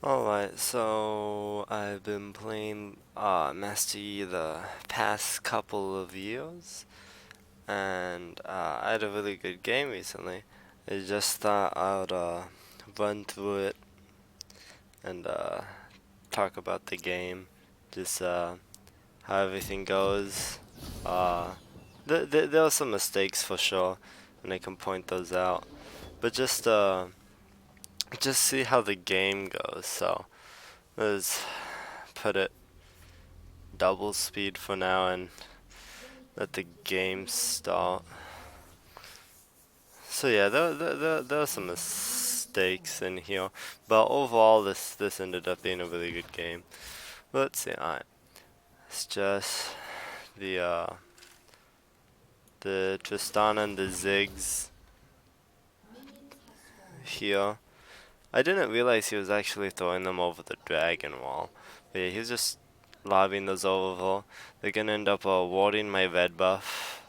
Alright, so I've been playing Master Yi the past couple of years, and I had a really good game recently. I just thought I'd run through it and talk about the game, just how everything goes. Uh, there were some mistakes for sure, and I can point those out, but just see how the game goes. So let's put it double speed for now and let the game start. So yeah, there are some mistakes in here, but overall this ended up being a really good game. Let's see. Alright, it's just the the Tristana and the Ziggs here. I didn't realize he was actually throwing them over the dragon wall. But yeah, he's just lobbing those over. They're gonna end up warding my red buff.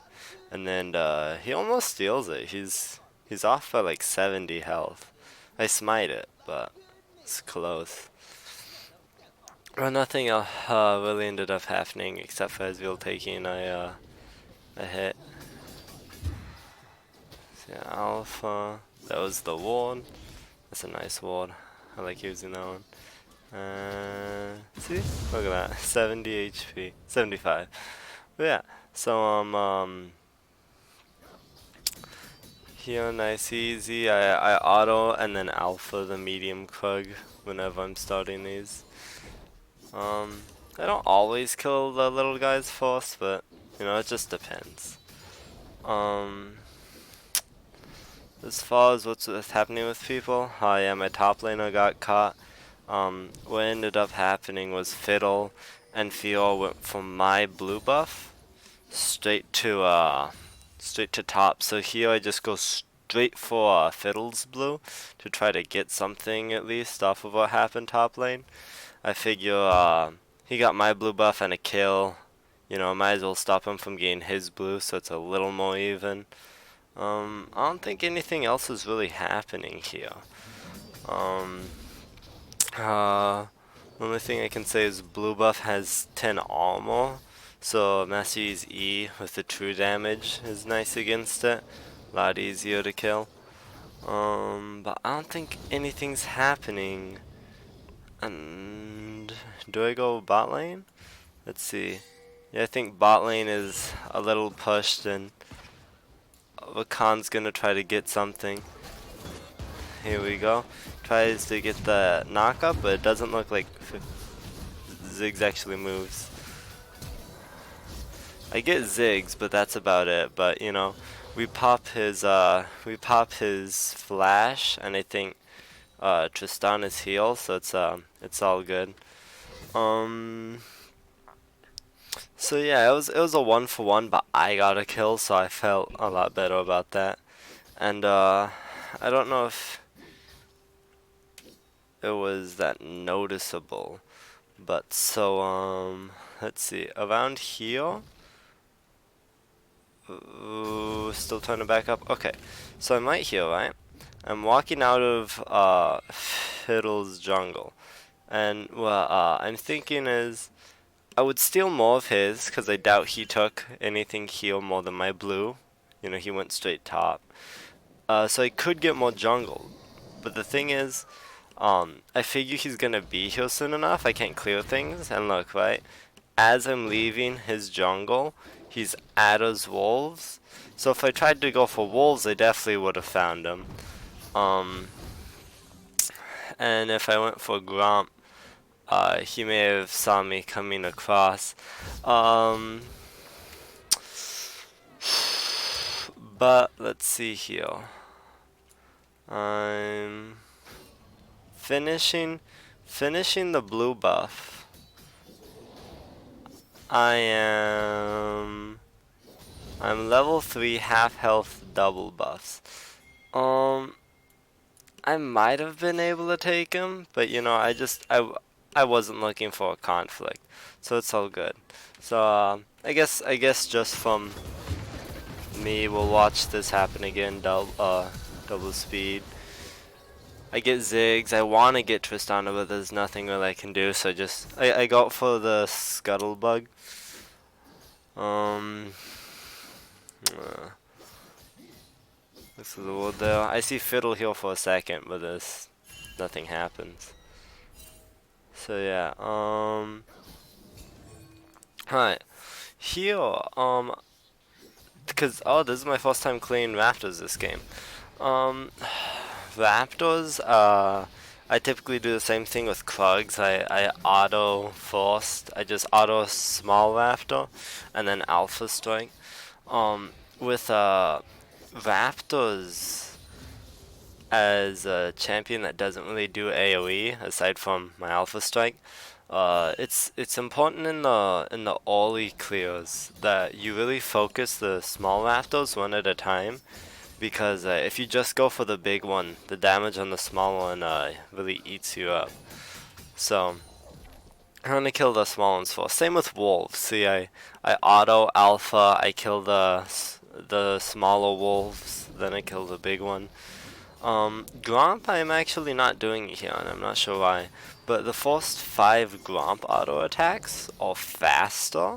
And then he almost steals it. He's off by like 70 health. I smite it, but it's close. Well, nothing really ended up happening except for Ezreal taking a hit. So yeah, Alpha. That was the ward. That's a nice ward. I like using that one. See? Look at that. 70 HP. 75. But yeah. So here, nice easy. I auto and then alpha the medium Krug whenever I'm starting these. I don't always kill the little guys first, but you know, it just depends. As far as what's happening with people, yeah, my top laner got caught. What ended up happening was Fiddle and Fiora went from my blue buff straight to top. So here I just go straight for Fiddle's blue to try to get something at least off of what happened top lane. I figure he got my blue buff and a kill. You know, might as well stop him from getting his blue, so it's a little more even. I don't think anything else is really happening here. The only thing I can say is blue buff has 10 armor, so Master Yi's E with the true damage is nice against it. A lot easier to kill. But I don't think anything's happening. And do I go bot lane? Let's see. Yeah, I think bot lane is a little pushed and Rakan's gonna try to get something. Here we go. Tries to get the knock up, but it doesn't look like Ziggs actually moves. I get Ziggs, but that's about it. But you know, we pop his flash, and I think Tristana's heal, so it's all good. So yeah, it was a 1-for-1, but I got a kill, so I felt a lot better about that. And I don't know if it was that noticeable, but so let's see, around here. Ooh, still trying to back up. Okay, so I'm right here, right? I'm walking out of Fiddle's jungle, and what I'm thinking is I would steal more of his because I doubt he took anything heal more than my blue. You know, he went straight top. So I could get more jungle, but the thing is, I figure he's gonna be here soon enough. I can't clear things, and look, right? As I'm leaving his jungle, he's at his wolves. So if I tried to go for wolves, I definitely would have found him. And if I went for Gromp, he may have saw me coming across. But let's see here. I'm finishing the blue buff. I'm level 3 half health double buffs. I might have been able to take him, but you know, I wasn't looking for a conflict, so it's all good. So I guess just from me, we'll watch this happen again. Double speed. I get Ziggs. I want to get Tristana, but there's nothing really I can do. So I go for the Scuttlebug. Uh, this is the wood there. I see Fiddle heal for a second, but there's nothing happens. So yeah. Alright. Here. Because this is my first time cleaning Raptors this game. Raptors, I typically do the same thing with Krugs. I auto first. I just auto small Raptor, and then Alpha Strike. With Raptors as a champion that doesn't really do AoE aside from my Alpha Strike, it's important in the early clears that you really focus the small Raptors one at a time, because if you just go for the big one, the damage on the small one really eats you up. So I'm gonna kill the small ones first. Same with wolves. See, I auto alpha. I kill the smaller wolves, then I kill the big one. Gromp I'm actually not doing it here, and I'm not sure why. But the first 5 Gromp auto attacks are faster.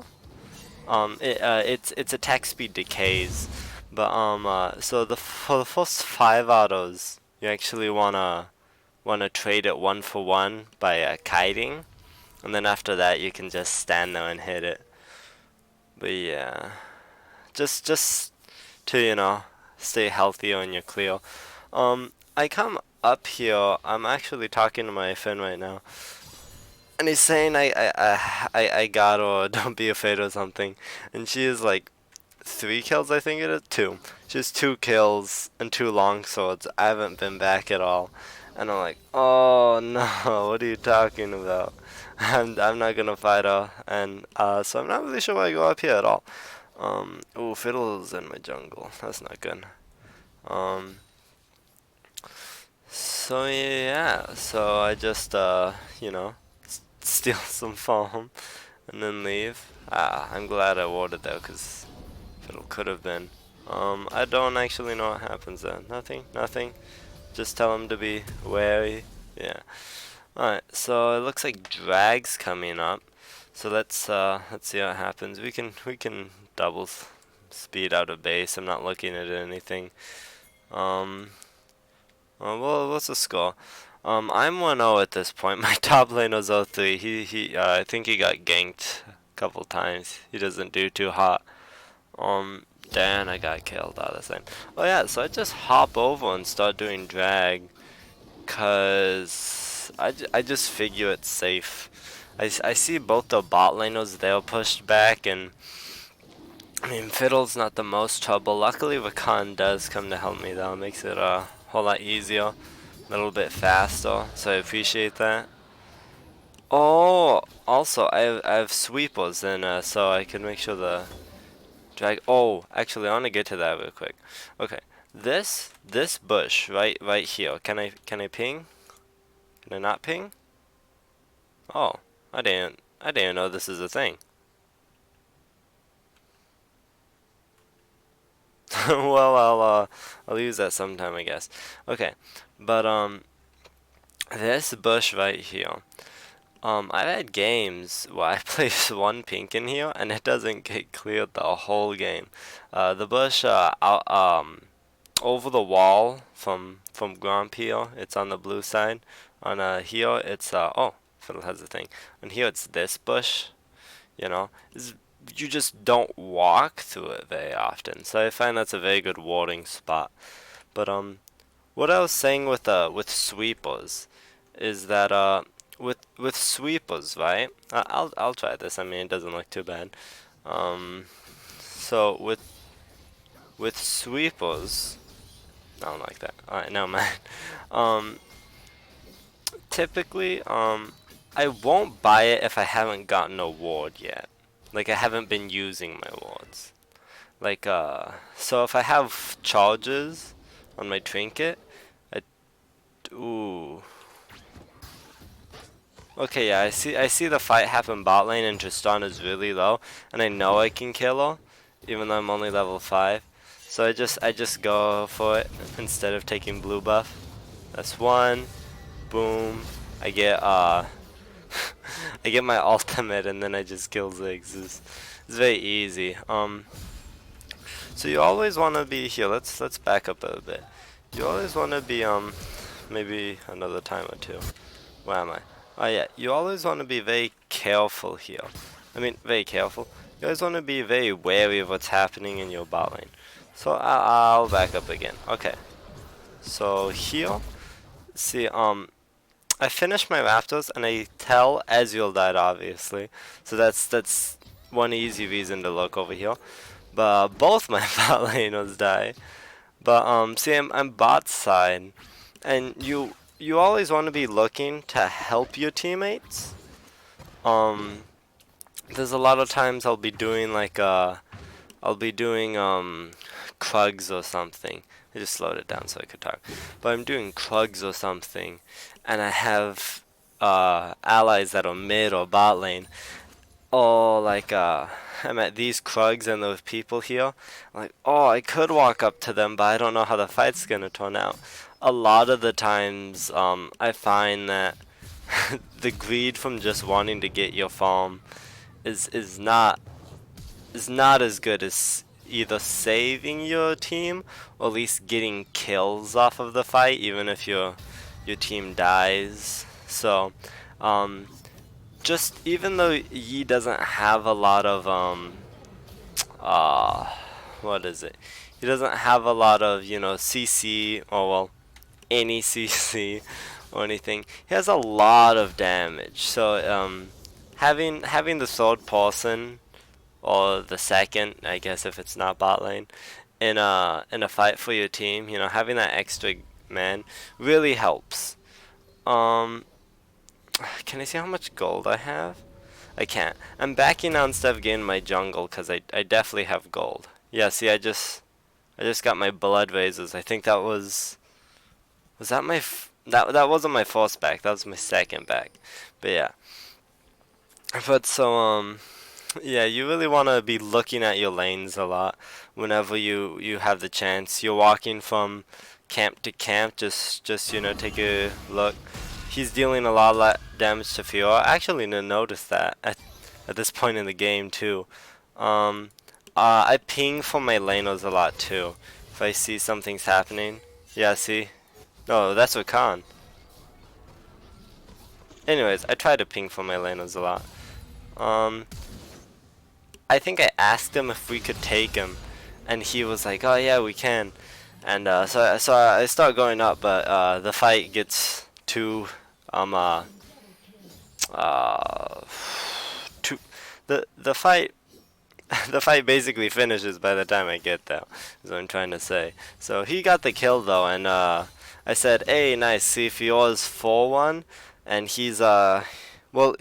Its attack speed decays. But so for the first 5 autos, you actually wanna trade it 1 for 1 by kiting, and then after that you can just stand there and hit it. But yeah, just to stay healthy on your clear. I come up here. I'm actually talking to my friend right now, and he's saying I got or don't be afraid or something, and she is like 3 kills, I think it is 2. Just 2 kills and 2 long swords. I haven't been back at all, and I'm like, oh no, what are you talking about? I'm not gonna fight her, and so I'm not really sure why I go up here at all. Ooh, Fiddle's in my jungle. That's not good. So yeah, so I just steal some foam and then leave. I'm glad I warded though, cause Fiddle could have been. I don't actually know what happens then. Nothing. Just tell him to be wary. Yeah. Alright, so it looks like Drag's coming up. So let's see what happens. We can double speed out of base. I'm not looking at anything. Well, what's the score? I'm 1-0 at this point. My top laner's 0-3. I think he got ganked a couple times. He doesn't do too hot. Dan, I got killed all the same. Oh yeah, so I just hop over and start doing drag, cause I just figure it's safe. I see both the bot laners, they're pushed back, and I mean, Fiddle's not the most trouble. Luckily, Rakan does come to help me though. It makes it a whole lot easier, a little bit faster, so I appreciate that. Oh, also, I have sweepers, and so I can make sure the drag. Oh, actually, I want to get to that real quick. Okay, this bush right here. Can I ping? Can I not ping? Oh, I didn't know this is a thing. Well, I'll use that sometime, I guess. Okay, but this bush right here. I've had games where I place one pink in here and it doesn't get cleared the whole game. The bush over the wall from Gromp here, it's on the blue side. On here, it's oh, Fiddle has a thing. On here, it's this bush. You just don't walk through it very often. So I find that's a very good warding spot. But what I was saying with sweepers is that with sweepers, right? I'll try this. I mean, it doesn't look too bad. So with sweepers, I don't like that. All right, no mind. Typically, I won't buy it if I haven't gotten a ward yet. Like, I haven't been using my wards. Like, so if I have charges on my trinket, ooh. Okay, yeah, I see the fight happen bot lane and Tristana is really low, and I know I can kill her, even though I'm only level 5. So I just go for it instead of taking blue buff. That's one. Boom. I get I get my ultimate and then I just kill Ziggs. It's very easy. So you always want to be here. Let's back up a bit. You always want to be maybe another time or two. Where am I? Oh yeah, you always want to be very careful here. I mean, very careful. You always want to be very wary of what's happening in your bot lane. So I'll back up again. Okay. So here, see, I finished my Raptors and I tell Ezreal died obviously. So that's one easy reason to look over here. But both my bot laners die. But see, I'm bot side, and you always want to be looking to help your teammates. There's a lot of times I'll be doing like Krugs or something. I just slowed it down so I could talk. But I'm doing Krugs or something, and I have allies that are mid or bot lane. Oh, like I'm at these Krugs and those people here. I'm like, oh, I could walk up to them, but I don't know how the fight's gonna turn out. A lot of the times, I find that the greed from just wanting to get your farm is not as good as either saving your team or at least getting kills off of the fight, even if your team dies. So, just even though Yi doesn't have a lot of what is it? He doesn't have a lot of, you know, CC or well any CC or anything. He has a lot of damage. So having the third person or the second, I guess if it's not bot lane, in a fight for your team, you know, having that extra man really helps. Can I see how much gold I have? I can't. I'm backing now instead of getting my jungle because I definitely have gold. Yeah, see, I just got my blood razors. I think that was that my that wasn't my first back. That was my second back. But yeah. But so yeah, you really want to be looking at your lanes a lot whenever you have the chance. You're walking from camp to camp, just you know, take a look. He's dealing a lot of damage to Fiora. I actually didn't notice that at this point in the game too. I ping for my laners a lot too. If I see something's happening. Yeah, see? No, that's with Khan. Anyways, I try to ping for my laners a lot. I think I asked him if we could take him, and he was like, "Oh yeah, we can." And so I start going up, but the fight gets too too the fight the fight basically finishes by the time I get there. Is what I'm trying to say. So he got the kill though, and I said, "Hey, nice. See if yours 4-1, and he's well,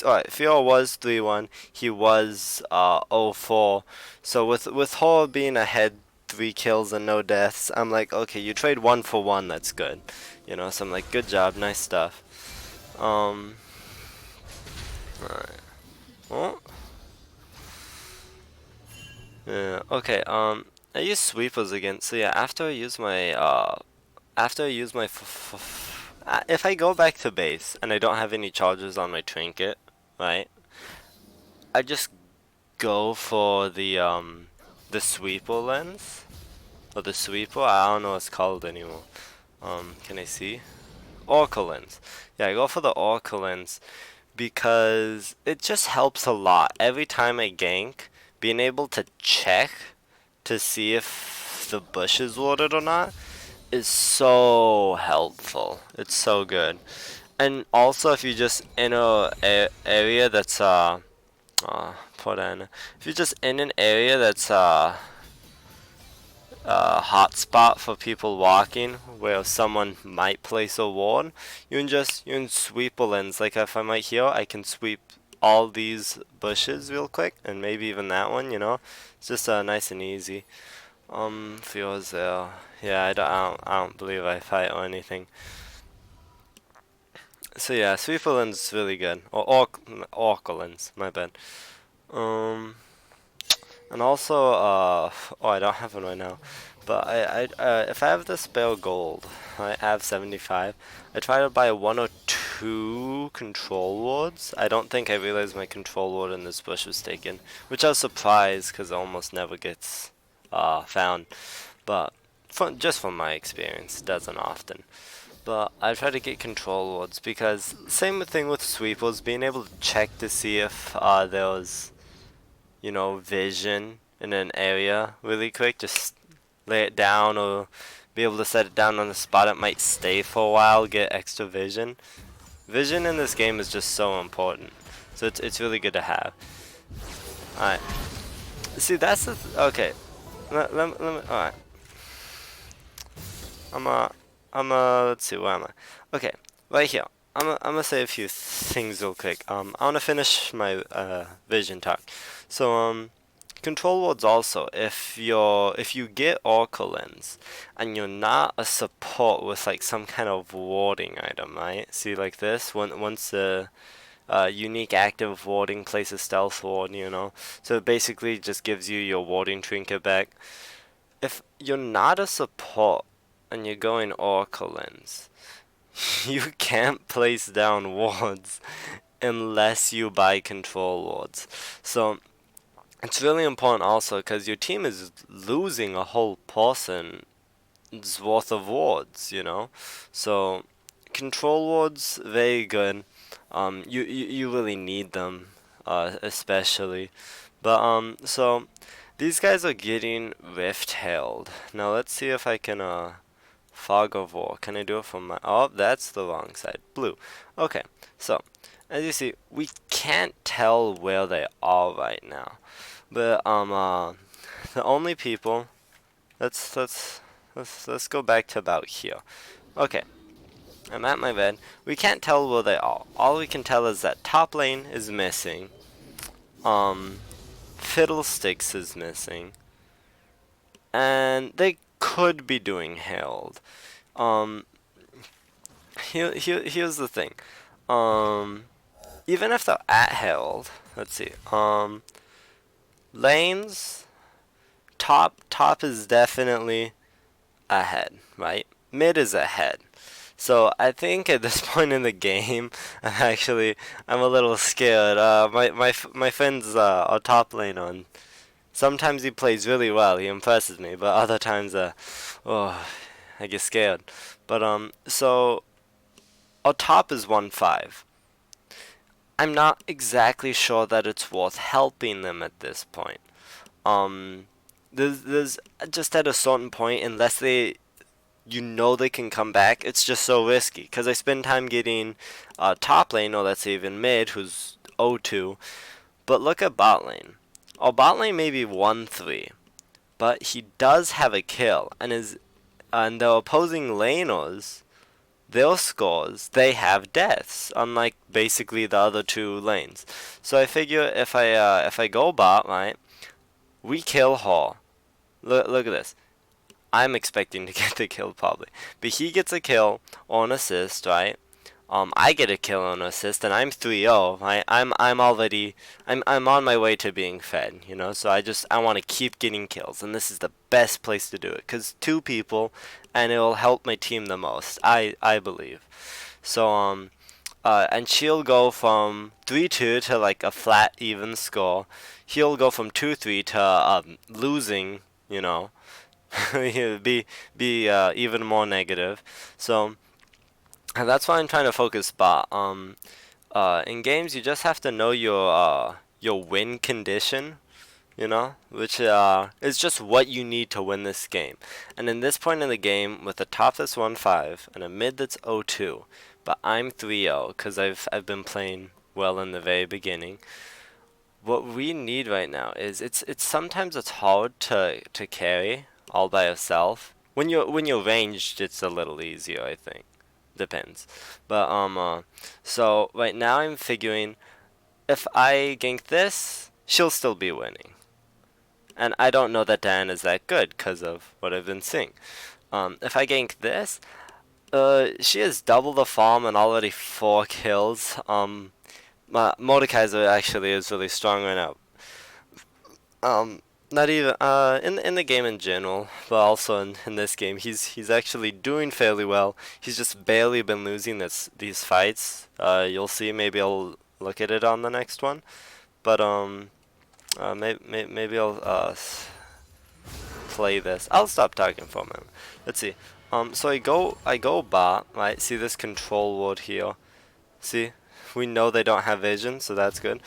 alright, Fiora was 3-1. He was 0-4. So with her being ahead 3 kills and no deaths, I'm like, okay, you trade 1 for 1, that's good. You know, so I'm like, good job, nice stuff. Alright. Oh. Yeah, okay, I use sweepers again. So yeah, after I use my if I go back to base and I don't have any charges on my trinket, right? I just go for the sweeper lens or the sweeper. I don't know what it's called anymore. Can I see? Oracle lens. Yeah, I go for the Oracle lens because it just helps a lot. Every time I gank, being able to check to see if the bush is watered or not is so helpful. It's so good. And also if you just in a area that's if you're just in an area that's hotspot for people walking where someone might place a ward, you can sweep a lens. Like if I'm right here, I can sweep all these bushes real quick and maybe even that one, you know. It's just nice and easy. Fiora's there. Yeah, I don't believe I fight or anything. So yeah, sweeper lens is really good. Or Oracle lens, my bad. And also, oh, I don't have one right now. But if I have the spare gold, I have 75. I try to buy 1 or 2 control wards. I don't think I realized my control ward in this bush was taken, which I was surprised because it almost never gets found. But just from my experience, it doesn't often. But I try to get control wards because same thing with sweepers, being able to check to see if there was, you know, vision in an area really quick. Just lay it down or be able to set it down on a spot it might stay for a while, get extra vision. Vision in this game is just so important. So it's really good to have. Alright. See, that's the okay. Let me, alright. Let's see, where am I? Okay, right here. I'm gonna say a few things real quick. I wanna finish my vision talk. So control wards also. If you get Oracle Lens and you're not a support with like some kind of warding item, right? See, like this. Once the unique active warding places stealth ward, you know. So it basically just gives you your warding trinket back. If you're not a support and you're going Oracle Lens, you can't place down wards unless you buy control wards. So it's really important also because your team is losing a whole person's worth of wards, you know. So control wards, very good. You really need them, especially. But so these guys are getting rift hailed. Now let's see if I can fog of war. Can I do it from my? Oh, that's the wrong side. Blue. Okay. So as you see, we can't tell where they are right now. But the only people. Let's go back to about here. Okay. I'm at my bed. We can't tell where they are. All we can tell is that top lane is missing. Fiddlesticks is missing. And they could be doing hailed. Here's the thing. Even if they're at hailed, let's see. Lanes, top is definitely ahead, right? Mid is ahead. So I think at this point in the game, I'm a little scared. My friend's a top lane on. Sometimes he plays really well. He impresses me, but other times, oh, I get scared. But so our top is 1-5. I'm not exactly sure that it's worth helping them at this point. There's just at a certain point, unless they they can come back, it's just so risky. Because I spend time getting top lane, or let's say even mid, who's 0-2. But look at bot lane. Our bot lane may be 1-3, but he does have a kill, and the opposing laners, their scores, they have deaths, unlike basically the other 2 lanes. So I figure if I go bot, right, we kill her. Look at this. I'm expecting to get the kill probably, but he gets a kill or an assist, right? I get a kill or an assist, and I'm 3-0. Right? I'm on my way to being fed, you know. So I want to keep getting kills, and this is the best place to do it, cause 2 people, and it will help my team the most. I believe. So and she'll go from 3-2 to like a flat even score. He'll go from 2-3 to losing, you know. be even more negative. So and that's why I'm trying to focus bot. In games you just have to know your win condition, you know, which is just what you need to win this game. And in this point in the game, with a top that's 1-5 and a mid that's 0-2, but I'm 3-0 because I've been playing well in the very beginning. What we need right now is it's sometimes it's hard to carry all by yourself. When you're ranged, it's a little easier, I think. Depends. But so right now I'm figuring if I gank this, she'll still be winning. And I don't know that Diana's that good because of what I've been seeing. If I gank this, she has double the farm and already 4 kills. Mordekaiser actually is really strong right now. Not even in the game in general, but also in this game, he's actually doing fairly well. He's just barely been losing these fights. You'll see. Maybe I'll look at it on the next one. But maybe I'll play this. I'll stop talking for a minute. Let's see. So I go bot. Right. See this control ward here. See, we know they don't have vision, so that's good.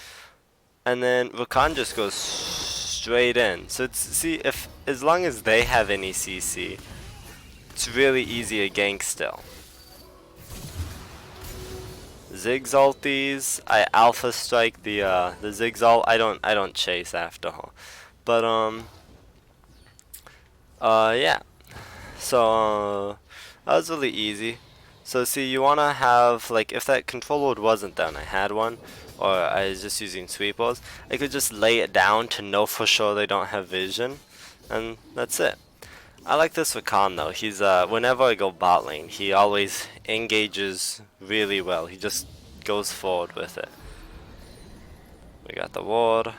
And then Rakan just goes straight in. So see, if as long as they have any CC, it's really easy to gank still. Ziggs ulties, I alpha strike the Ziggs ult. I don't chase after her, but yeah. So that was really easy. So see, you wanna have like if that control load wasn't done, I had one, or I was just using sweepers, I could just lay it down to know for sure they don't have vision, and that's it. I like this with Khan though. He's whenever I go bot lane, he always engages really well. He just goes forward with it. We got the ward.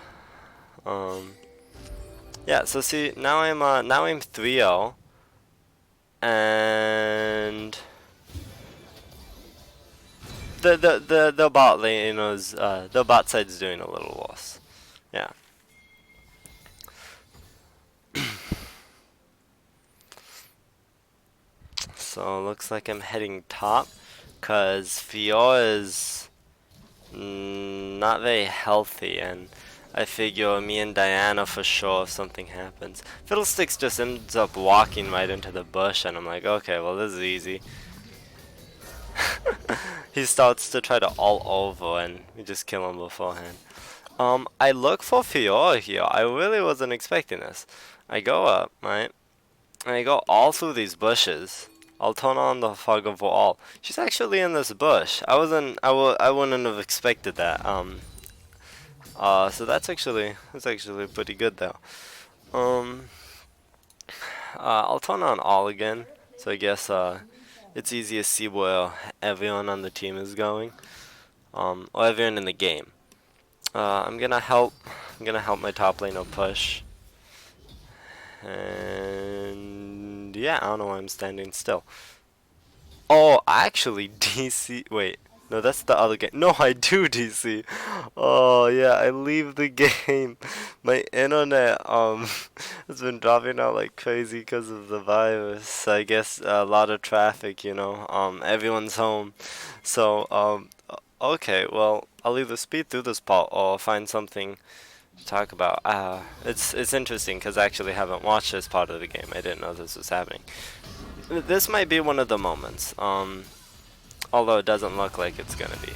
Yeah. So see, now I'm 3-0, and the bot lane is the bot side's doing a little worse. Yeah. So looks like I'm heading top, cause Fiora is not very healthy, and I figure me and Diana for sure if something happens. Fiddlesticks just ends up walking right into the bush, and I'm like, okay, well this is easy. He starts to try to ult over, and we just kill him beforehand. I look for Fiora here. I really wasn't expecting this. I go up, right, and I go all through these bushes. I'll turn on the fog of war. She's actually in this bush. I wouldn't have expected that. So that's actually pretty good though. I'll turn on all again. So I guess it's easy to see where everyone on the team is going. Or everyone in the game. I'm gonna help my top laner push. And yeah, I don't know why I'm standing still. Oh, actually, DC. Wait, no, that's the other game. No, I do DC. Oh yeah, I leave the game. My internet has been dropping out like crazy because of the virus. I guess a lot of traffic, you know. Everyone's home, so okay. Well, I'll either speed through this part or find something to talk about. It's interesting because I actually haven't watched this part of the game. I didn't know this was happening. This might be one of the moments. Although it doesn't look like it's gonna be.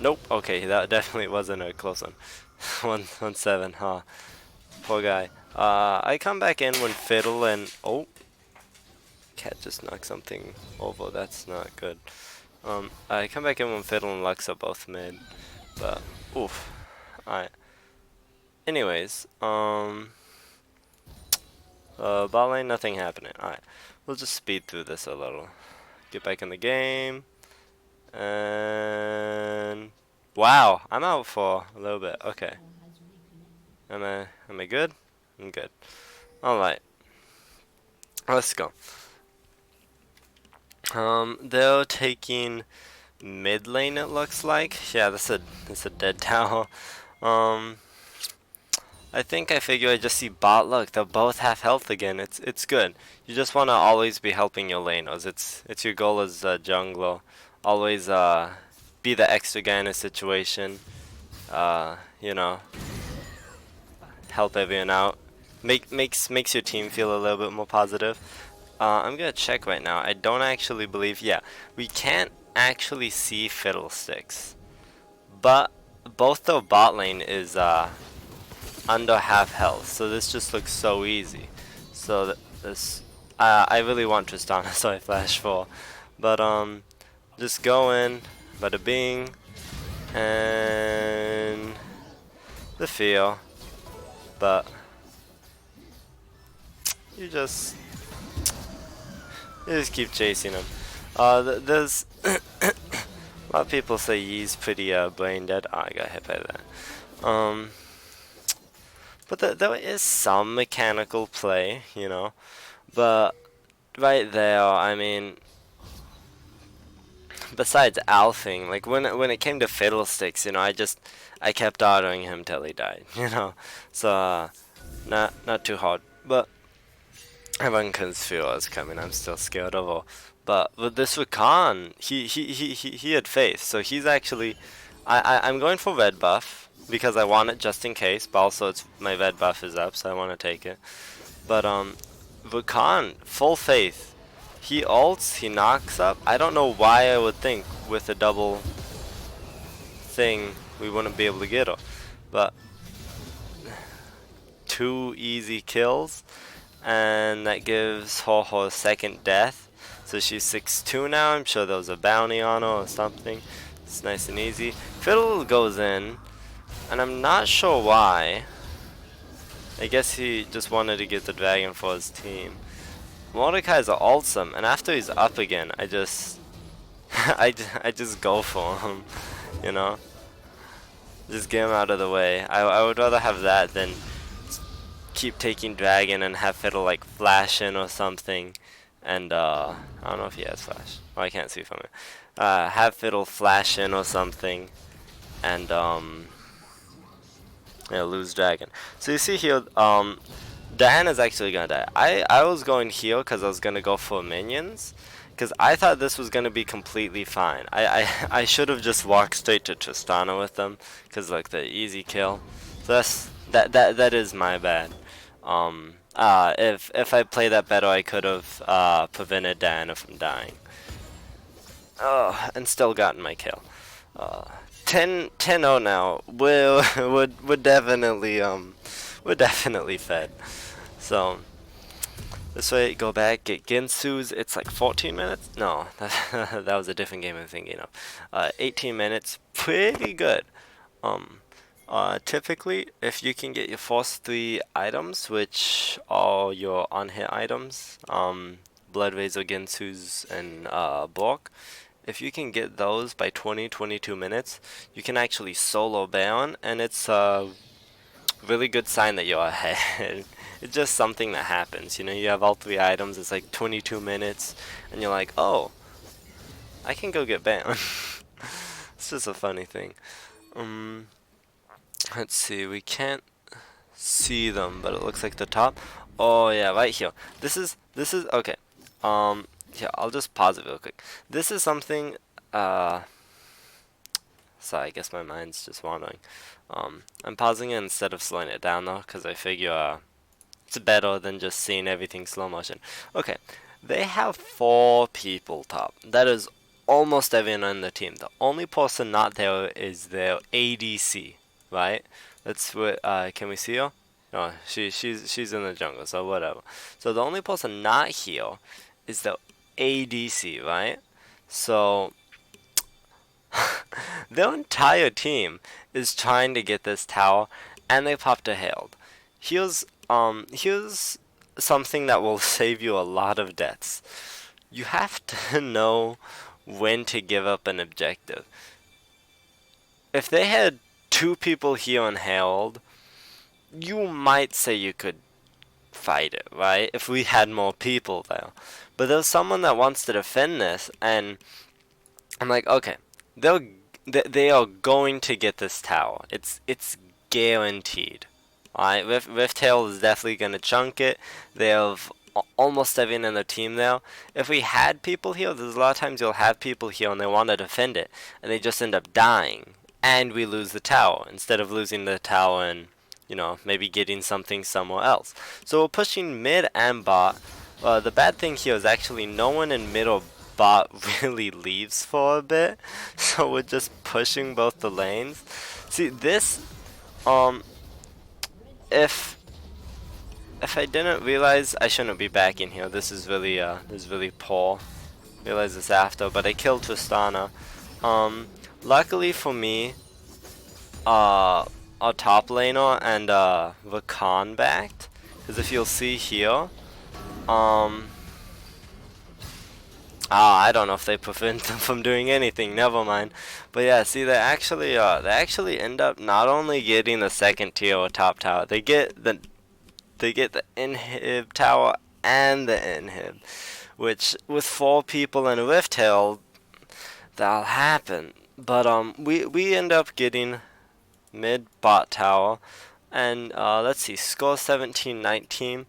Nope. Okay, that definitely wasn't a close one. 1-7. Huh. Poor guy. I come back in when Fiddle and cat just knocked something over. That's not good. I come back in when Fiddle and Lux are both mid, but oof. Alright. Anyways, bot lane, nothing happening. Alright, we'll just speed through this a little. Get back in the game. And wow, I'm out for a little bit. Okay. Am I good? I'm good. Alright. Let's go. They're taking mid lane, it looks like. Yeah, that's a dead tower. I think I figure I just see bot. Look, they're both half health again. It's good. You just want to always be helping your laners. It's your goal as a jungler. Always be the extra guy in a situation. You know, help everyone out. Makes your team feel a little bit more positive. I'm gonna check right now. I don't actually believe. Yeah, we can't actually see Fiddlesticks, but both the bot lane is under half health, so this just looks so easy. So this I really want Tristana, so I flash for, but just go in, bada bing, and the feel, but you just keep chasing him. There's a lot of people say Yee's pretty brain dead. Oh, I got hit by that. But there is some mechanical play, you know. But right there, I mean, besides Alfing, like when it came to Fiddlesticks, you know, I kept autoing him till he died, you know. So not too hard, but everyone can feel us coming. I'm still scared of all. But with this Rakan, he had faith, so he's actually, I'm going for red buff because I want it just in case. But also it's my red buff is up, so I want to take it. But Rakan, full faith. He ults, he knocks up. I don't know why I would think with a double thing we wouldn't be able to get her. But 2 easy kills, and that gives her second death. So she's 6-2 now. I'm sure there was a bounty on her or something. It's nice and easy. Fiddle goes in, and I'm not sure why. I guess he just wanted to get the dragon for his team. Mordekaiser ults him, and after he's up again, I just I just go for him, you know? Just get him out of the way. I would rather have that than keep taking dragon and have Fiddle like flash in or something. And I don't know if he has flash. Oh, I can't see from it. Have Fiddle flash in or something, and yeah, lose dragon. So you see here, Diana's actually gonna die. I was going heal because I was gonna go for minions, because I thought this was gonna be completely fine. I should have just walked straight to Tristana with them, because like the easy kill. So that is my bad. If I played that better, I could have prevented Diana from dying. Oh, and still gotten my kill. 10-0 now. We're definitely fed. So this way, go back, get Ginsu's. It's like 14 minutes. No, that was a different game I'm thinking of. 18 minutes, pretty good. Typically, if you can get your first 3 items, which are your on-hit items, Blood Razor, Ginsu's, and Bork. If you can get those by 20-22 minutes, you can actually solo Baron, and it's a really good sign that you're ahead. It's just something that happens, you know, you have all 3 items, it's like 22 minutes, and you're like, oh, I can go get Baron. It's just a funny thing. Let's see, we can't see them, but it looks like the top. Oh yeah, right here. This is, okay. Yeah, I'll just pause it real quick. This is something, sorry, I guess my mind's just wandering. I'm pausing it instead of slowing it down though, because I figure, it's better than just seeing everything slow motion. Okay, they have 4 people top. That is almost everyone on the team. The only person not there is their ADC, right? That's what, can we see her? No, she's in the jungle, so whatever. So the only person not here is the ADC, right? So their entire team is trying to get this tower, and they popped a Herald. Here's something that will save you a lot of deaths. You have to know when to give up an objective. If they had 2 people here on Herald, you might say you could fight it, right? If we had more people there. But there's someone that wants to defend this, and I'm like, okay, they are going to get this tower. It's guaranteed. Alright, Rift Herald is definitely going to chunk it. They have almost everyone in their team there. If we had people here, there's a lot of times you'll have people here and they want to defend it, and they just end up dying, and we lose the tower, instead of losing the tower and, you know, maybe getting something somewhere else. So we're pushing mid and bot. The bad thing here is actually no one in mid or bot really leaves for a bit, so we're just pushing both the lanes. See, this, if I didn't realize, I shouldn't be back in here. This is really poor. Realize this after, but I killed Tristana. Luckily for me, our top laner and Rakan backed, because if you'll see here, I don't know if they prevent them from doing anything. Never mind. But yeah, see, they actually end up not only getting the second tier or top tower, they get the inhib tower and the inhib, which with 4 people in Rift Hill, that'll happen. But we end up getting mid bot tower, and let's see, score 17-19,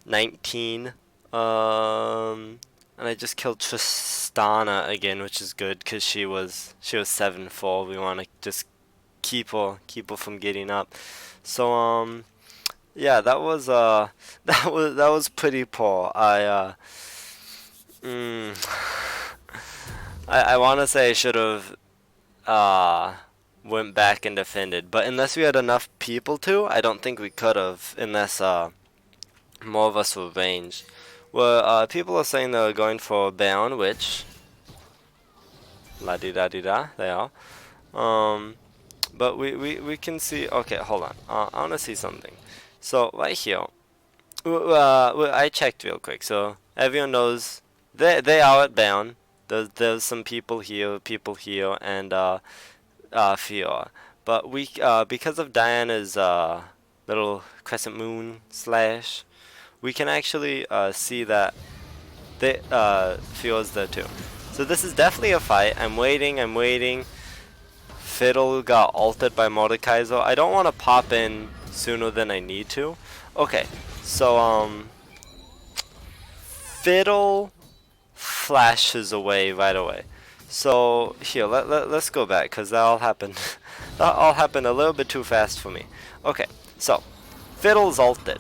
19. And I just killed Tristana again, which is good because she was 7-4. We want to just keep her from getting up. So yeah, that was that was pretty poor. Mm, I want to say I should have went back and defended, but unless we had enough people to, I don't think we could have unless more of us were ranged. Well, people are saying they're going for Baron, which la di da di da they are. But we can see. Okay, hold on. I wanna see something. So right here, I checked real quick. So everyone knows they are at Baron. There's some people here, and Fiora. But we because of Diana's little crescent moon slash, we can actually see that Fiora's there too. So this is definitely a fight. I'm waiting. Fiddle got altered by Mordekaiser. I don't want to pop in sooner than I need to. Okay, so Fiddle flashes away right away. So here, let's go back because that all happened. That all happened a little bit too fast for me. Okay, so Fiddle's ulted.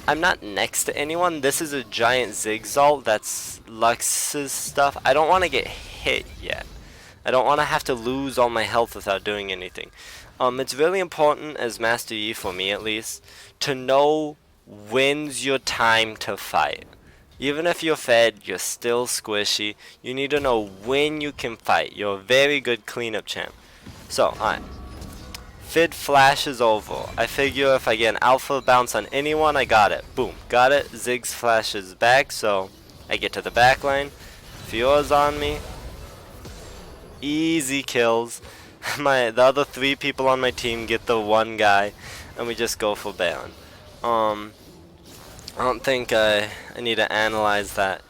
I'm not next to anyone. This is a giant Zigzalt. That's Lux's stuff. I don't want to get hit yet. I don't want to have to lose all my health without doing anything. It's really important as Master Yi, for me at least, to know when's your time to fight. Even if you're fed, you're still squishy. You need to know when you can fight. You're a very good cleanup champ. So, alright. Fid flashes over. I figure if I get an alpha bounce on anyone, I got it. Boom. Got it. Ziggs flashes back, so I get to the back line. Fiora's on me. Easy kills. The other 3 people on my team get the 1 guy, and we just go for Baron. I don't think I need to analyze that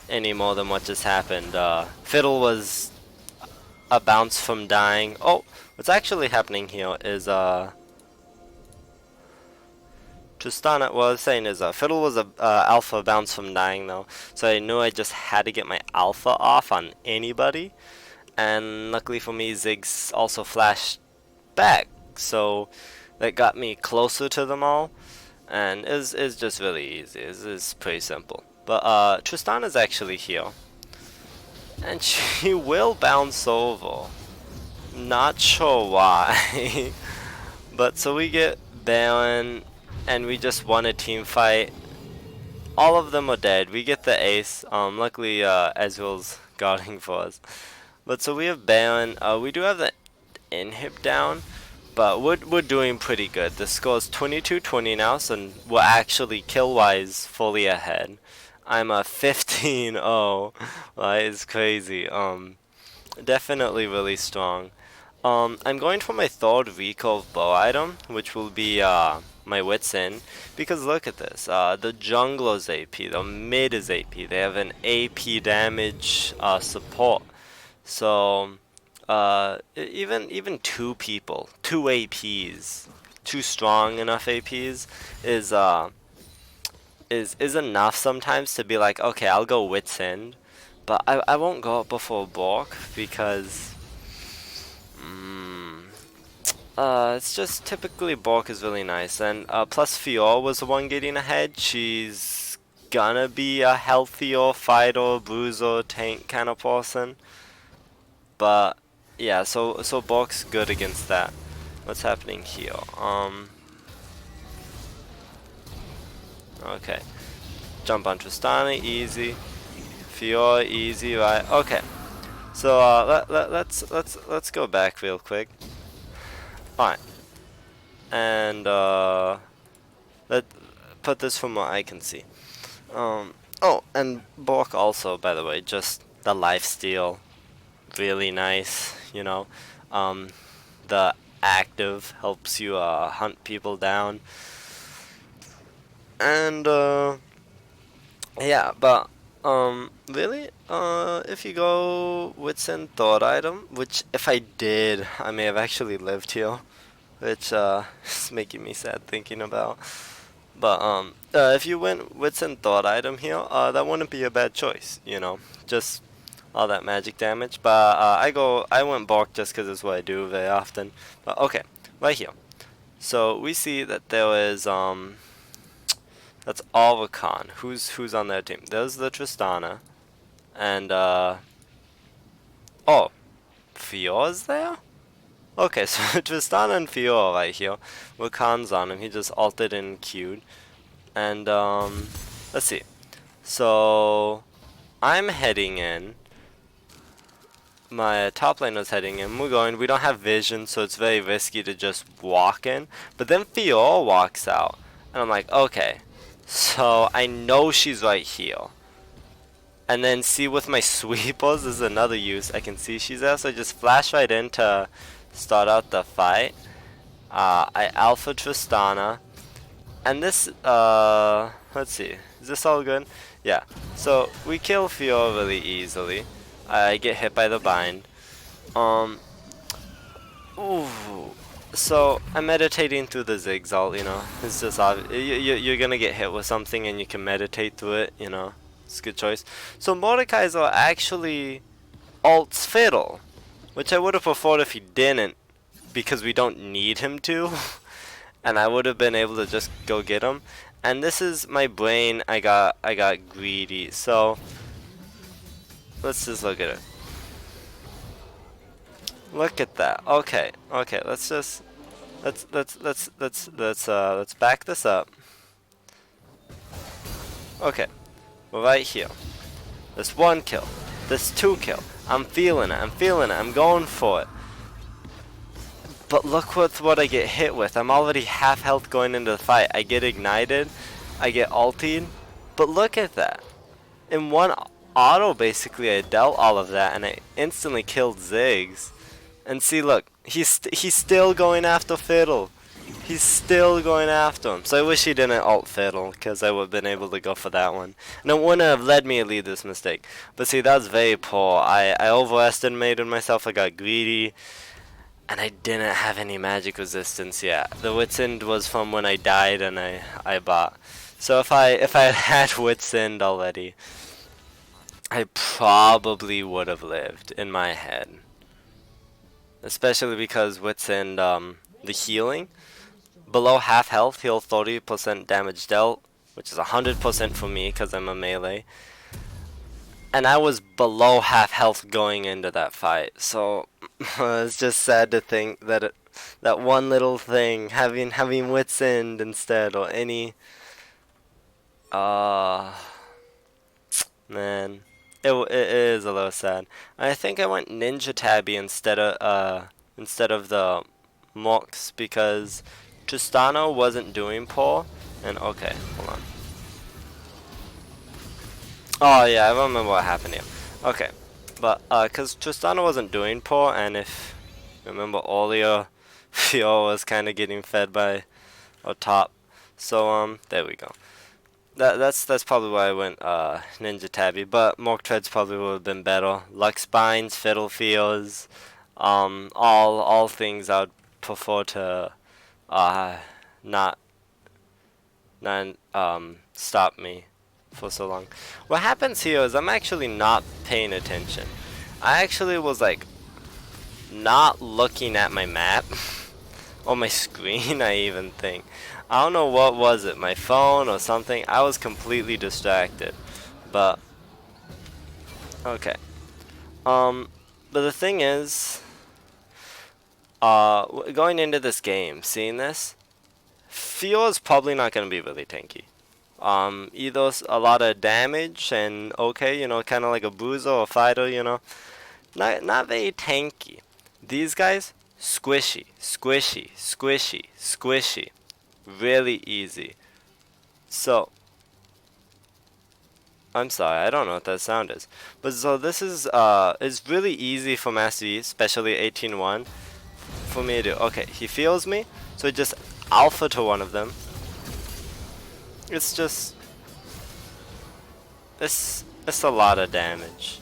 any more than what just happened. Fiddle was a bounce from dying. Oh, what's actually happening here is Tristana, what I was saying is Fiddle was a alpha bounce from dying though, so I knew I just had to get my alpha off on anybody. And luckily for me, Ziggs also flashed back, so that got me closer to them all, and is just really easy. It's pretty simple. But Tristana's actually here, and she will bounce over. Not sure why, but so we get Baron, and we just won a team fight. All of them are dead. We get the ace. Luckily, Ezreal's guarding for us. But so we have Baron. We do have the inhib down, but we're doing pretty good. The score is 22-20 now, so we're actually kill-wise fully ahead. I'm a 15-0. That is crazy. Definitely really strong. I'm going for my 3rd recurve bow item, which will be my Wits End, because look at this. The jungler's AP, the mid is AP. They have an AP damage support. So even 2 people, 2 APs, 2 strong enough APs is enough sometimes to be like, okay, I'll go Wits End, but I won't go up before Bork because it's just typically Bork is really nice, and plus Fiora was the one getting ahead. She's gonna be a healthier fighter, bruiser, tank kind of person. But yeah, so Bork's good against that. What's happening here? Okay. Jump on Tristana, easy. Fiora, easy, right? Okay. So let's go back real quick. Alright. And let put this from what I can see. Oh, and Bork also, by the way, just the lifesteal, really nice, you know. Um, the active helps you hunt people down. And yeah, but really, if you go Witsend thought item, which if I did, I may have actually lived here, which is making me sad thinking about. But if you went Witsend thought item here, that wouldn't be a bad choice, you know, just all that magic damage. But I went Bark just because it's what I do very often. But okay, right here. So we see that there is that's Alvacan. Who's on their team? There's the Tristana, and oh, Fior's there. Okay, so Tristana and Fior right here. With Khan's on him, he just ulted and queued. And let's see. So I'm heading in. My top lane was heading in. We're going. We don't have vision, so it's very risky to just walk in. But then Fior walks out, and I'm like, okay. So I know she's right here. And then see with my sweepers is another use. I can see she's there, so I just flash right in to start out the fight. I alpha Tristana. And this, let's see. Is this all good? Yeah. So we kill Fior really easily. I get hit by the bind. Ooh. So I'm meditating through the Ziggs ult, you know. It's just you're gonna get hit with something and you can meditate through it, you know. It's a good choice. So Mordekaiser actually ults Fiddle, which I would have preferred if he didn't, because we don't need him to. And I would have been able to just go get him. And this is my brain. I got greedy. So let's just look at it. Look at that. Okay. Let's just let's back this up. Okay, we're right here. This 1 kill. This 2 kill. I'm feeling it. I'm going for it. But look what I get hit with. I'm already half health going into the fight. I get ignited. I get ultied. But look at that. In one auto, basically, I dealt all of that, and I instantly killed Ziggs. And see, look, he's still going after Fiddle. He's still going after him. So I wish he didn't ult Fiddle, because I would have been able to go for that one. And it wouldn't have led me to lead this mistake. But see, that was very poor. I overestimated myself. I got greedy. And I didn't have any magic resistance yet. The Wit's End was from when I died and I bought. So if I had Wit's End already, I probably would have lived in my head. Especially because Wit's End, the healing, below half health, heal 30% damage dealt, which is 100% for me because I'm a melee. And I was below half health going into that fight, so it's just sad to think that that one little thing, having Wit's End instead, or any, man, it is a little sad. I think I went Ninja Tabby instead of the Mox because Tristana wasn't doing poor, and okay, hold on. Oh yeah, I remember what happened here. Okay, but cause Tristana wasn't doing poor, and if you remember earlier, Fior was kind of getting fed by a top. So there we go. That's probably why I went Ninja Tabby, but Mork Treads probably would have been better. Lux Binds, Fiddle Fields, all things I'd prefer to not stop me for so long. What happens here is I'm actually not paying attention. I actually was like not looking at my map or my screen. I even think I don't know what was it, my phone or something. I was completely distracted. But okay. But the thing is, going into this game, seeing this, Fior's probably not gonna be really tanky. Either a lot of damage and okay, you know, kind of like a bruiser or fighter, you know, not very tanky. These guys, squishy, squishy, squishy, squishy, really easy. So I'm sorry, I don't know what that sound is. But so this is it's really easy for Master Yi, especially 18-1, for me to do. Okay, he feels me, so he just alpha to one of them. It's just it's a lot of damage.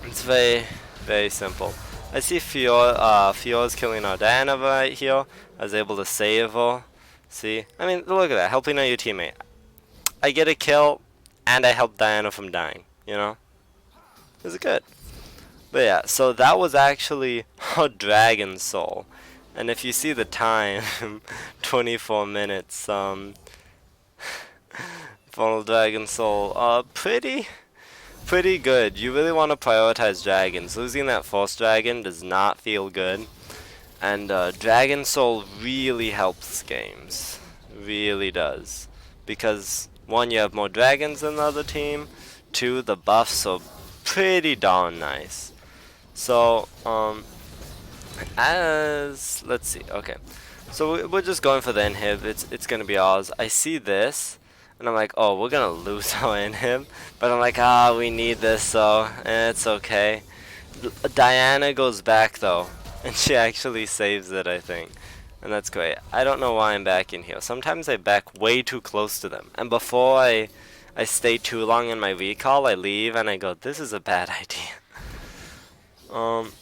It's very simple. I see Fiore's killing our Diana right here. I was able to save her. See? I mean, look at that, helping out your teammate. I get a kill, and I help Diana from dying, you know? It's good. But yeah, so that was actually a Dragon Soul. And if you see the time, 24 minutes, Funnel Dragon Soul, pretty good. You really want to prioritize dragons. Losing that Force Dragon does not feel good. And Dragon Soul really helps games. Really does. Because, one, you have more dragons than the other team. Two, the buffs are pretty darn nice. So, let's see, okay. So we're just going for the inhib, it's gonna be ours. I see this, and I'm like, oh, we're gonna lose our inhib. But I'm like, we need this, so it's okay. Diana goes back though, and she actually saves it, I think. And that's great. I don't know why I'm back in here. Sometimes I back way too close to them. And before I stay too long in my recall, I leave and I go, this is a bad idea.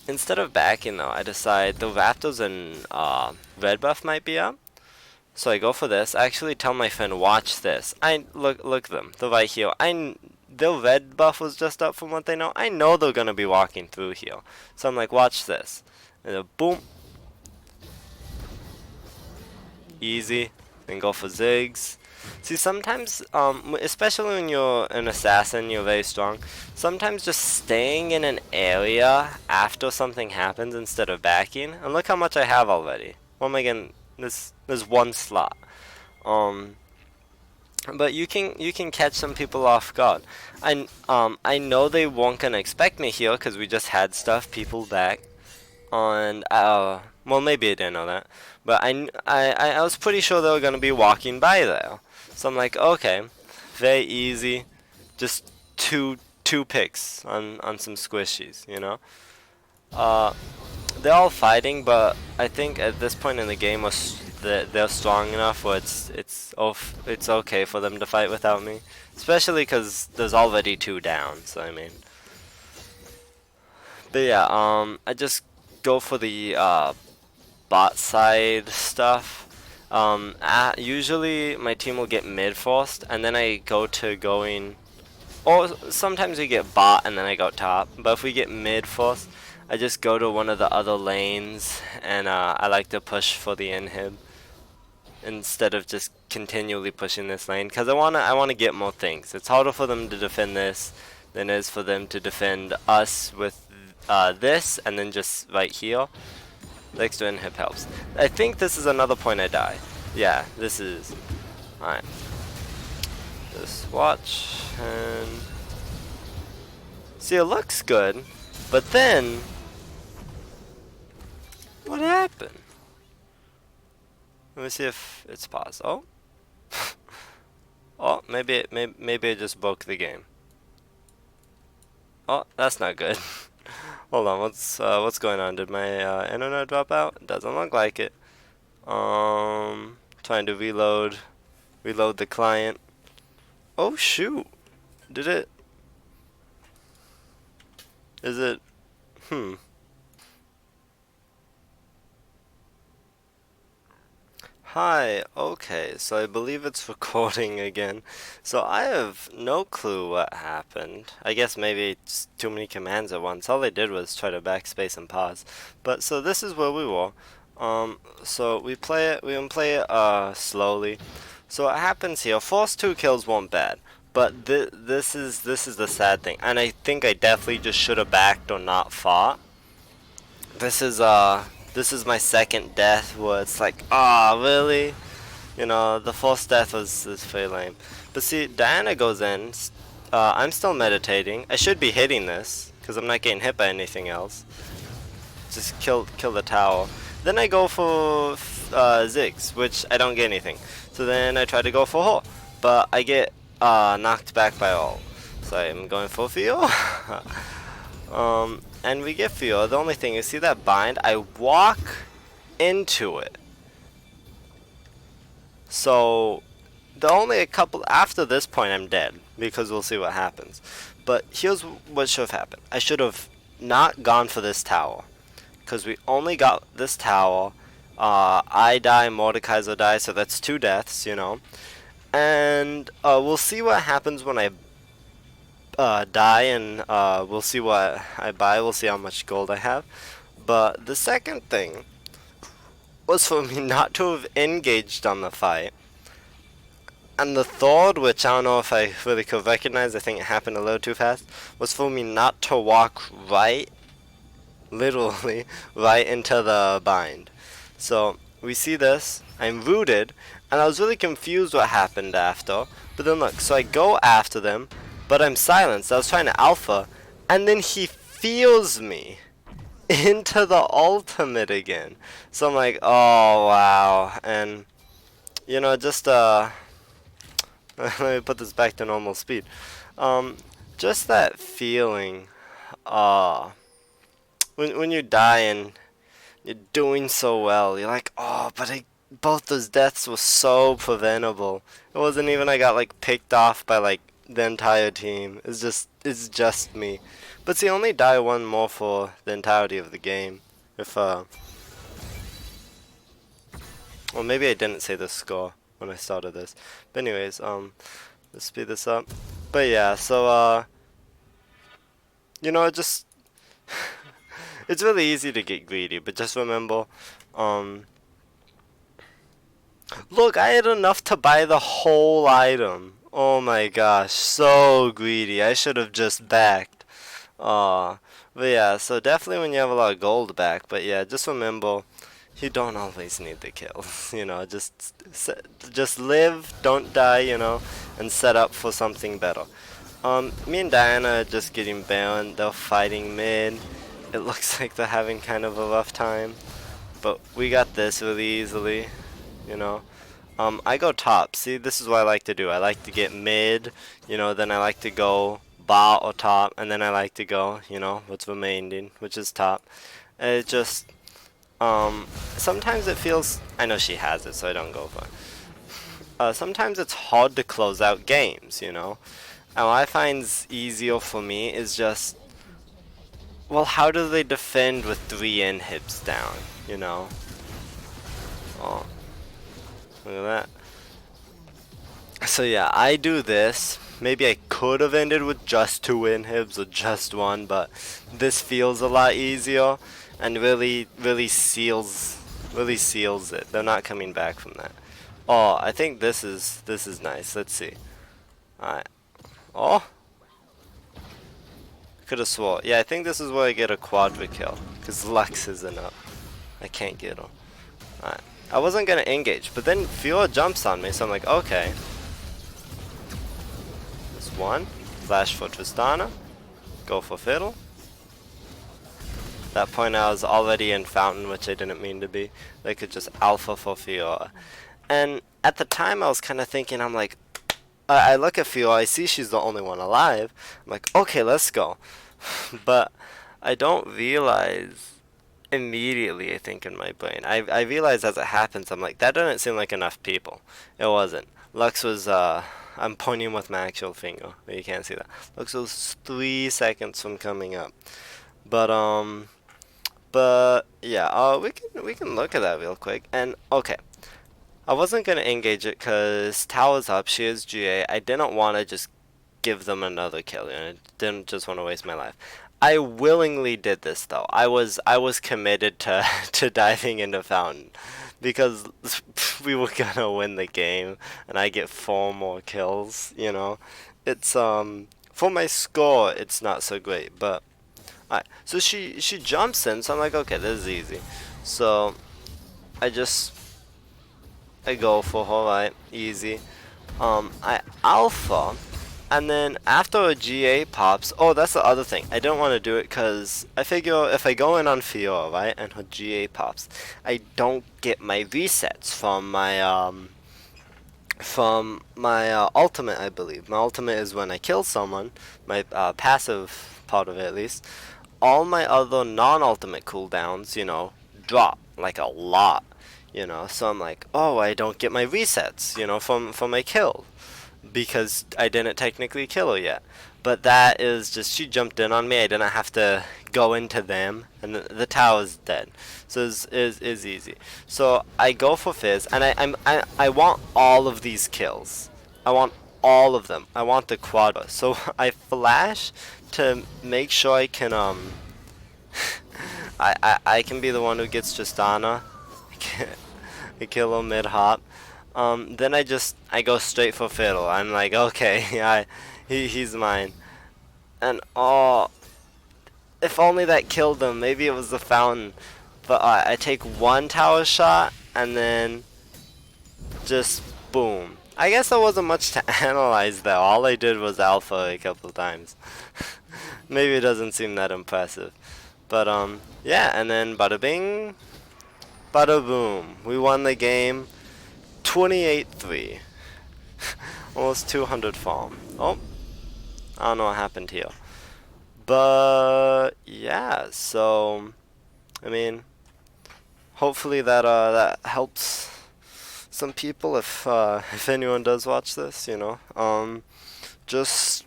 Instead of backing though, I decide the Raptors and red buff might be up. So I go for this. I actually tell my friend, watch this. I look at them. They're right here. Their red buff was just up from what they know. I know they're gonna be walking through here. So I'm like, watch this. And then boom. Easy. Then go for Ziggs. See, sometimes, especially when you're an assassin, you're very strong. Sometimes just staying in an area after something happens instead of backing. And look how much I have already. What am I getting? There's one slot. But you can catch some people off guard. I know they weren't gonna expect me here because we just had people back. And well, maybe I didn't know that, but I was pretty sure they were gonna be walking by there. So I'm like, okay, very easy, just two picks on some squishies, you know. They're all fighting, but I think at this point in the game, they're strong enough where it's okay for them to fight without me, especially because there's already 2 down. So I mean, but yeah, I just go for the bot side stuff. Usually my team will get mid first, and then I go to going, or sometimes we get bot and then I go top, but if we get mid first, I just go to one of the other lanes, and I like to push for the inhib instead of just continually pushing this lane, because I wanna get more things. It's harder for them to defend this than it is for them to defend us with this, and then just right here. The extra inhib helps. I think this is another point I die. Yeah, this is. Alright. Just watch, and see, it looks good, but then what happened? Let me see if it's paused. Oh, oh, maybe I just broke the game. Oh, that's not good. Hold on, what's going on? Did my internet drop out? Doesn't look like it. Trying to reload the client. Oh shoot! Did it? Is it? Hi, okay, so I believe it's recording again. So I have no clue what happened. I guess maybe it's too many commands at once. All I did was try to backspace and pause. But so this is where we were. So we can play it slowly. So what happens here, first 2 kills weren't bad. But this is the sad thing. And I think I definitely just should have backed or not fought. This is my second death where it's like, really? You know, the first death was pretty lame. But see, Diana goes in. I'm still meditating. I should be hitting this because I'm not getting hit by anything else. Just kill the tower. Then I go for Ziggs, which I don't get anything. So then I try to go for her, but I get knocked back by all. So I'm going for Fiora. And we get Fiora. The only thing is, see that bind? I walk into it. So the only a couple after this point I'm dead, because we'll see what happens. But here's what should have happened. I should have not gone for this tower, because we only got this tower. I die, Mordekaiser die, so that's 2 deaths, you know. And we'll see what happens when I die, and we'll see what I buy. We'll see how much gold I have. But the second thing was for me not to have engaged on the fight. And the third, which I don't know if I really could recognize, I think it happened a little too fast, was for me not to walk right, literally, right into the bind. So, we see this, I'm rooted, and I was really confused what happened after, but then look, so I go after them, but I'm silenced. I was trying to alpha, and then he feels me into the ultimate again. So I'm like, oh wow, and you know, just let me put this back to normal speed. Just that feeling, when you die and you're doing so well, you're like, oh, but both those deaths were so preventable. It wasn't even I got like picked off by like the entire team. It's just me. But see, only die one more for the entirety of the game. If well, maybe I didn't say the score when I started this. But anyways, let's speed this up. But yeah, so you know, just it's really easy to get greedy, but just remember, look, I had enough to buy the whole item. Oh my gosh, so greedy. I should have just backed. But yeah, so definitely when you have a lot of gold back, but yeah, just remember, you don't always need the kills, you know, just live, don't die, you know, and set up for something better. Me and Diana are just getting Baron, they're fighting mid. It looks like they're having kind of a rough time, but we got this really easily, you know. I go top. See, this is what I like to do. I like to get mid, you know, then I like to go bot or top, and then I like to go, you know, what's remaining, which is top. And it just, sometimes it feels, I know she has it, so I don't go for it. Sometimes it's hard to close out games, you know. And what I find's easier for me is just, well, how do they defend with 3 inhibs down, you know? Oh. Look at that. So yeah, I do this. Maybe I could have ended with just 2 inhibs or just 1, but this feels a lot easier and really seals it. They're not coming back from that. Oh, I think this is nice. Let's see. Alright. Oh, could have swore. Yeah, I think this is where I get a quadra kill, because Lux isn't up. I can't get him. Alright. I wasn't gonna engage, but then Fiora jumps on me, so I'm like, okay. This one. Flash for Tristana. Go for Fiddle. At that point I was already in Fountain, which I didn't mean to be. They could just alpha for Fiora. And at the time I was kind of thinking, I'm like, I look at Fiora, I see she's the only one alive. I'm like, okay, let's go. But I don't realize immediately, I think, in my brain. I realize as it happens, I'm like, that doesn't seem like enough people. It wasn't. Lux was, I'm pointing with my actual finger, but you can't see that. Lux was 3 seconds from coming up. But yeah, we can look at that real quick. And, okay. I wasn't going to engage it because tower's up, she is GA. I didn't want to just give them another kill, and I didn't just want to waste my life. I willingly did this though. I was committed to to diving into Fountain because we were gonna win the game, and I get 4 more kills. You know, it's for my score, it's not so great, but so she jumps in, so I'm like, okay, this is easy. So I go for her, right, easy. I alpha. And then after a GA pops, oh, that's the other thing. I don't want to do it because I figure if I go in on Fiora, right, and her GA pops, I don't get my resets from my from my ultimate, I believe. My ultimate is when I kill someone, my passive part of it at least. All my other non-ultimate cooldowns, drop like a lot, So I'm like, oh, I don't get my resets, from my kill because I didn't technically kill her yet. But that is just, she jumped in on me. I didn't have to go into them, and the tower's dead. So is easy. So I go for Fizz, and I want all of these kills. I want all of them. I want the quad. So I flash to make sure I can I can be the one who gets Tristana. I kill him mid hop. Then I go straight for Fiddle. I'm like, okay, yeah, he's mine. And oh, if only that killed him. Maybe it was the fountain. But I take one tower shot and then just boom. I guess there wasn't much to analyze though. All I did was alpha a couple times. Maybe it doesn't seem that impressive. But yeah, and then bada bing, bada boom. We won the game 28-3. Almost 200 farm. Oh, I don't know what happened here. But yeah, so I mean, hopefully that helps some people if anyone does watch this, just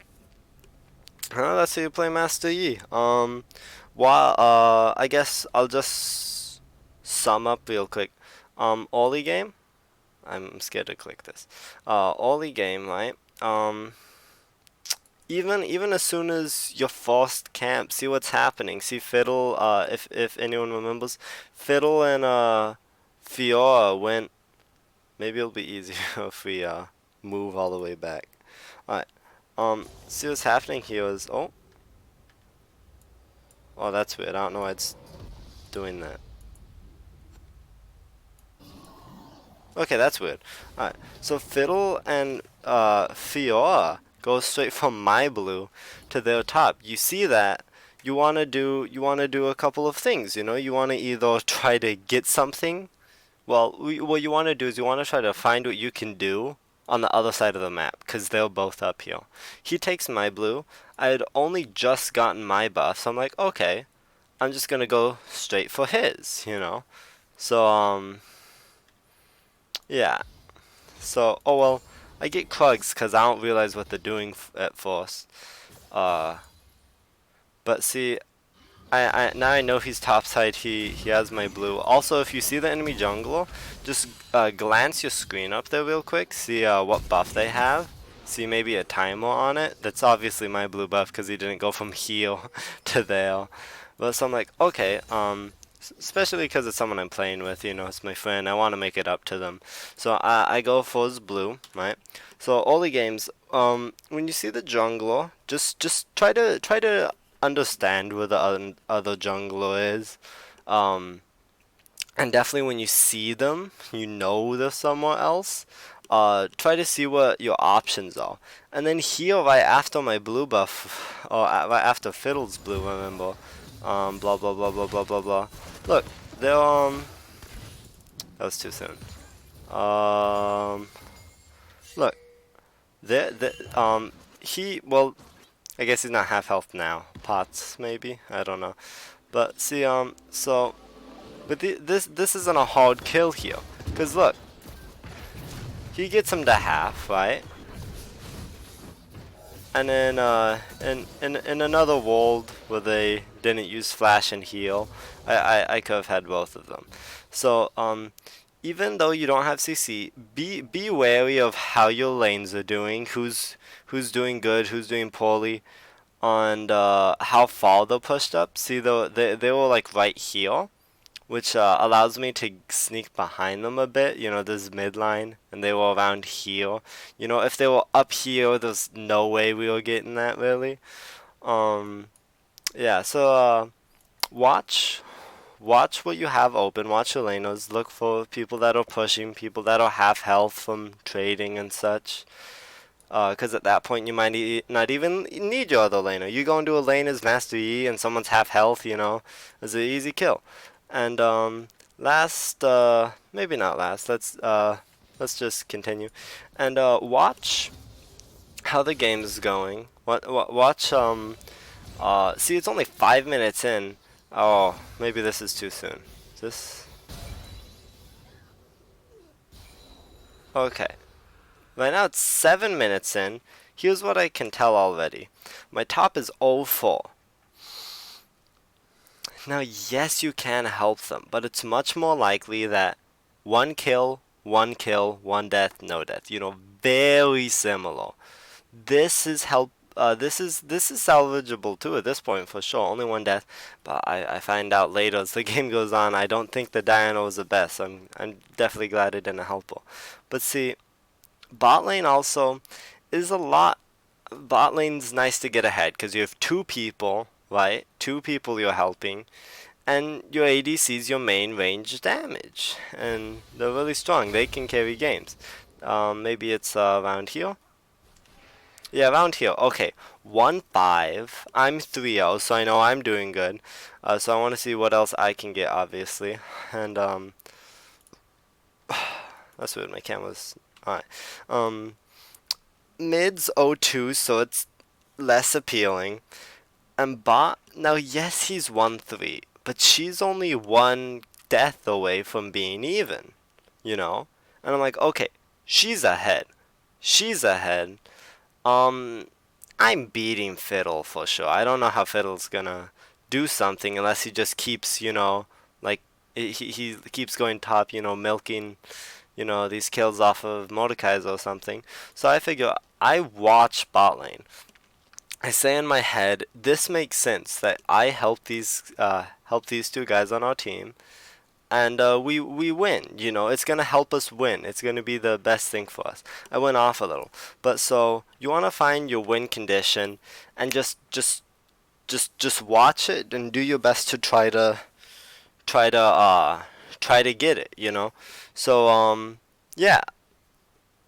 let's see you play Master Yi. While I guess I'll just sum up real quick. Oli game. I'm scared to click this. Oli game, right? Even as soon as you're forced camp, see what's happening. See Fiddle. If anyone remembers, Fiddle and Fiora went. Maybe it'll be easier if we move all the way back. Alright. See what's happening here is oh that's weird. I don't know why it's doing that. Okay, that's weird. Alright, so Fiddle and Fiora go straight from my blue to their top. You see that? You wanna do a couple of things, You wanna either try to get something. Well, what you wanna do is you wanna try to find what you can do on the other side of the map, because they're both up here. He takes my blue. I had only just gotten my buff, so I'm like, okay, I'm just gonna go straight for his. So yeah. So, oh well, I get Krugs because I don't realize what they're doing at first. Uh, but see, now I know he's topside. He has my blue. Also, if you see the enemy jungler, just glance your screen up there real quick. See what buff they have. See maybe a timer on it. That's obviously my blue buff because he didn't go from heal to there. But so I'm like, okay, especially because it's someone I'm playing with, it's my friend. I want to make it up to them. So I go for his blue, right? So early games, when you see the jungler, just try to understand where the other jungler is. And definitely when you see them, they're somewhere else. Try to see what your options are. And then here, right after my blue buff, or right after Fiddle's blue, remember, blah blah blah blah blah blah blah. Look, they're that was too soon. Look, well, I guess he's not half health now. Pots maybe, I don't know. But see, but this isn't a hard kill here, cause look, he gets him to half, right? And then in another world where they didn't use flash and heal, I could have had both of them. So even though you don't have CC, be wary of how your lanes are doing, who's doing good, who's doing poorly, and how far they're pushed up. See, they were like right here, which allows me to sneak behind them a bit. This midline, and they were around here. If they were up here, there's no way we were getting that really. Yeah. So watch what you have open. Watch your lanes. Look for people that are pushing, people that are half health from trading and such. Because at that point you might not even need your other laner. You go into a lane as Master Yi and someone's half health, it's an easy kill. And last, maybe not last. Let's let's just continue. And watch how the game is going. Watch see, it's only 5 minutes in. Oh, maybe this is too soon. Is this okay? Right now it's 7 minutes in. Here's what I can tell already. My top is 0-4. Now, yes, you can help them, but it's much more likely that one kill, one death, no death. You know, very similar. This is help. This is salvageable too at this point for sure. Only one death, but I find out later as the game goes on. I don't think the Diana was the best. So I'm definitely glad it didn't help her. But see, bot lane also is a lot. Bot lane's nice to get ahead because you have two people, right? Two people you're helping, and your ADC is your main range damage, and they're really strong. They can carry games. Maybe it's around here. Yeah, around here. Okay, 1-5. I'm 3-0, so I know I'm doing good. So I want to see what else I can get, obviously, and that's weird. My camera's alright. Mid's 0-2, so it's less appealing. And bot, now yes, he's 1-3, but she's only one death away from being even, you know? And I'm like, okay, she's ahead. She's ahead. Um, I'm beating Fiddle for sure. I don't know how Fiddle's gonna do something unless he just keeps, like, he keeps going top, milking, these kills off of Mordekaiser or something. So I figure I watch bot lane. I say in my head, this makes sense that I help these two guys on our team, and we win. It's gonna help us win. It's gonna be the best thing for us. I went off a little, but so you wanna find your win condition, and just watch it and do your best to try to get it. So yeah.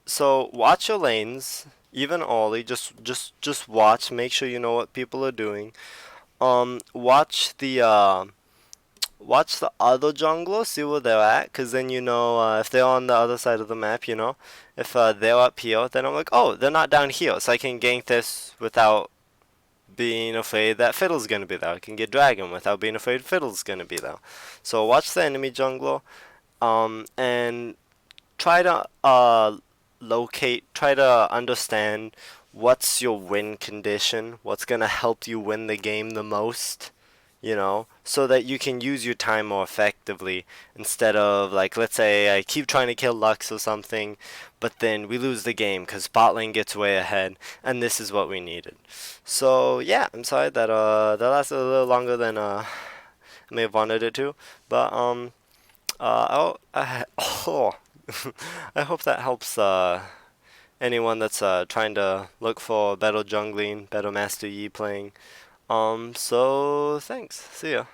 So watch your lanes, even early. Just watch. Make sure you know what people are doing. Watch the other jungler, see where they're at, cause then if they're on the other side of the map, if they're up here, then I'm like, oh, they're not down here, so I can gank this without being afraid that Fiddle's gonna be there. I can get Dragon without being afraid Fiddle's gonna be there. So watch the enemy jungler, and try to try to understand what's your win condition, what's gonna help you win the game the most, so that you can use your time more effectively instead of, like, let's say I keep trying to kill Lux or something, but then we lose the game because bot lane gets way ahead, and this is what we needed. So yeah, I'm sorry that that lasted a little longer than I may have wanted it to, but oh, I hope that helps anyone that's trying to look for better jungling, better Master Yi playing. So thanks. See ya.